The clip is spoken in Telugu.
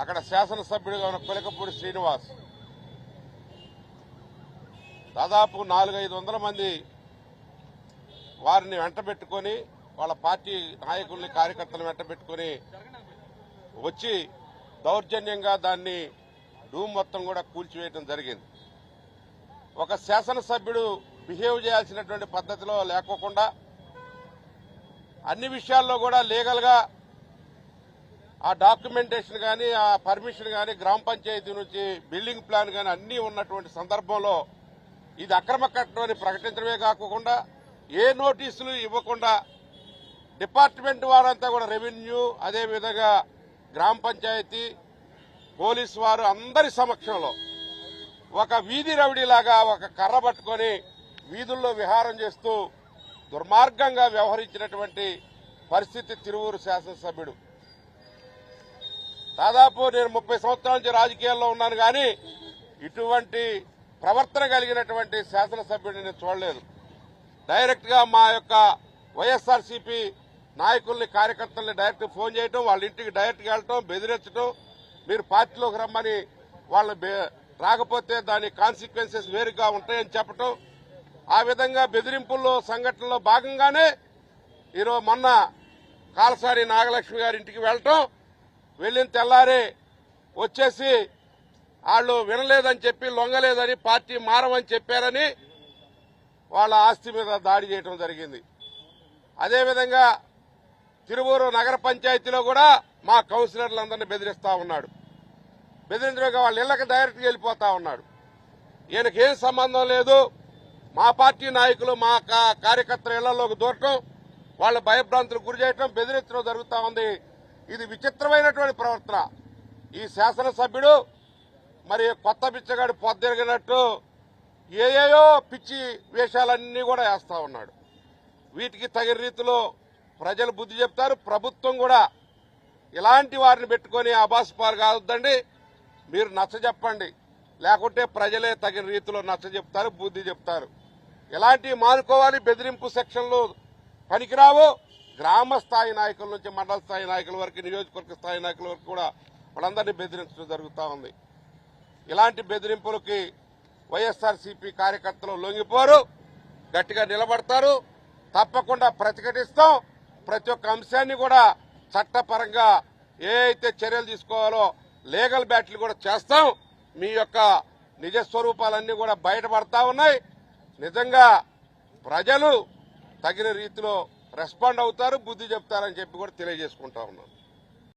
అక్కడ శాసనసభ్యుడిగా ఉన్న కొలికపూడి శ్రీనివాస్ దాదాపు 400-500 మంది వారిని వెంటబెట్టుకొని వాళ్ళ పార్టీ నాయకుల్ని కార్యకర్తలను వెంటబెట్టుకొని వచ్చి దౌర్జన్యంగా దాన్ని రూమ్ మొత్తం కూడా కూల్చివేయడం జరిగింది. ఒక శాసనసభ్యుడు బిహేవ్ చేయాల్సినటువంటి పద్ధతిలో లేకోకుండా అన్ని విషయాల్లో కూడా లీగల్ గా ఆ డాక్యుమెంటేషన్ కానీ ఆ పర్మిషన్ కానీ గ్రామ పంచాయతీ నుంచి బిల్డింగ్ ప్లాన్ కానీ అన్నీ ఉన్నటువంటి సందర్భంలో ఇది అక్రమ కట్టడం అని ప్రకటించడమే కాకుండా ఏ నోటీసులు ఇవ్వకుండా డిపార్ట్మెంట్ వారంతా కూడా రెవెన్యూ అదేవిధంగా గ్రామ పంచాయతీ పోలీసు వారు అందరి సమక్షంలో ఒక వీధి రౌడీలాగా ఒక కర్ర పట్టుకొని వీధుల్లో విహారం చేస్తూ దుర్మార్గంగా వ్యవహరించినటువంటి పరిస్థితి తిరువూరు శాసనసభ్యుడు. దాదాపు నేను 30 సంవత్సరాల నుంచి రాజకీయాల్లో ఉన్నాను కానీ ఇటువంటి ప్రవర్తన కలిగినటువంటి శాసనసభ్యుడిని నేను చూడలేదు. డైరెక్ట్ గా మా యొక్క వైఎస్ఆర్సీపీ నాయకుల్ని కార్యకర్తల్ని డైరెక్ట్ ఫోన్ చేయటం, వాళ్ళ ఇంటికి డైరెక్ట్ గా వెళ్ళటం, బెదిరించడం, మీరు పార్టీలోకి రమ్మని వాళ్ళని రాకపోతే దాని కాన్సిక్వెన్సెస్ వేరుగా ఉంటాయని చెప్పటం, ఆ విధంగా బెదిరింపుల్లో సంఘటనలో భాగంగానే ఈరోజు మొన్న కాలసాని నాగలక్ష్మి గారి ఇంటికి వెళ్ళటం, వెళ్లిన తెల్లారి వచ్చేసి వాళ్ళు వినలేదని చెప్పి లొంగలేదని పార్టీ మారమని చెప్పారని వాళ్ళ ఆస్తి మీద దాడి చేయడం జరిగింది. అదేవిధంగా తిరువూరు నగర పంచాయతీలో కూడా మా కౌన్సిలర్లందరినీ బెదిరిస్తా ఉన్నాడు. బెదిరించగా వాళ్ళ ఇళ్లకు డైరెక్ట్గా వెళ్ళిపోతా ఉన్నాడు. ఈయనకేం సంబంధం లేదు. మా పార్టీ నాయకులు మా కార్యకర్తల ఇళ్లలోకి దూరటం, వాళ్ళ భయభ్రాంతులకు గురి చేయటం, బెదిరించడం జరుగుతూ ఉంది. ఇది విచిత్రమైనటువంటి ప్రవర్తన. ఈ శాసనసభ్యుడు మరి కొత్త బిచ్చగాడు పొద్దురిగినట్టు ఏయేయో పిచ్చి వేషాలన్నీ కూడా వేస్తా ఉన్నాడు. వీటికి తగిన రీతిలో ప్రజలు బుద్ధి చెప్తారు. ప్రభుత్వం కూడా ఇలాంటి వారిని పెట్టుకుని అబాసుపాలు కావద్దండి, మీరు నచ్చజెప్పండి, లేకుంటే ప్రజలే తగిన రీతిలో నచ్చజెప్తారు, బుద్ధి చెప్తారు. ఇలాంటివి మానుకోవాలి. బెదిరింపు సెక్షన్లు పనికిరావు. గ్రామ స్థాయి నాయకుల నుంచి మండల స్థాయి నాయకుల వరకు, నియోజకవర్గ స్థాయి నాయకుల వరకు కూడా వాళ్ళందరినీ బెదిరించడం జరుగుతూ ఉంది. ఇలాంటి బెదిరింపులకి వైఎస్ఆర్సీపీ కార్యకర్తలు లొంగిపోరు, గట్టిగా నిలబడతారు. తప్పకుండా ప్రతిఘటిస్తాం. ప్రతి ఒక్క అంశాన్ని కూడా చట్టపరంగా ఏ అయితే చర్యలు తీసుకోవాలో లీగల్ బ్యాటిల్ కూడా చేస్తాం. మీ యొక్క నిజస్వరూపాలన్నీ కూడా బయటపడతా ఉన్నాయి. నిజంగా ప్రజలు తగిన రీతిలో రెస్పాండ్ అవుతారు, బుద్ధి చెప్తారని చెప్పి కూడా తెలియజేసుకుంటా ఉన్నాను.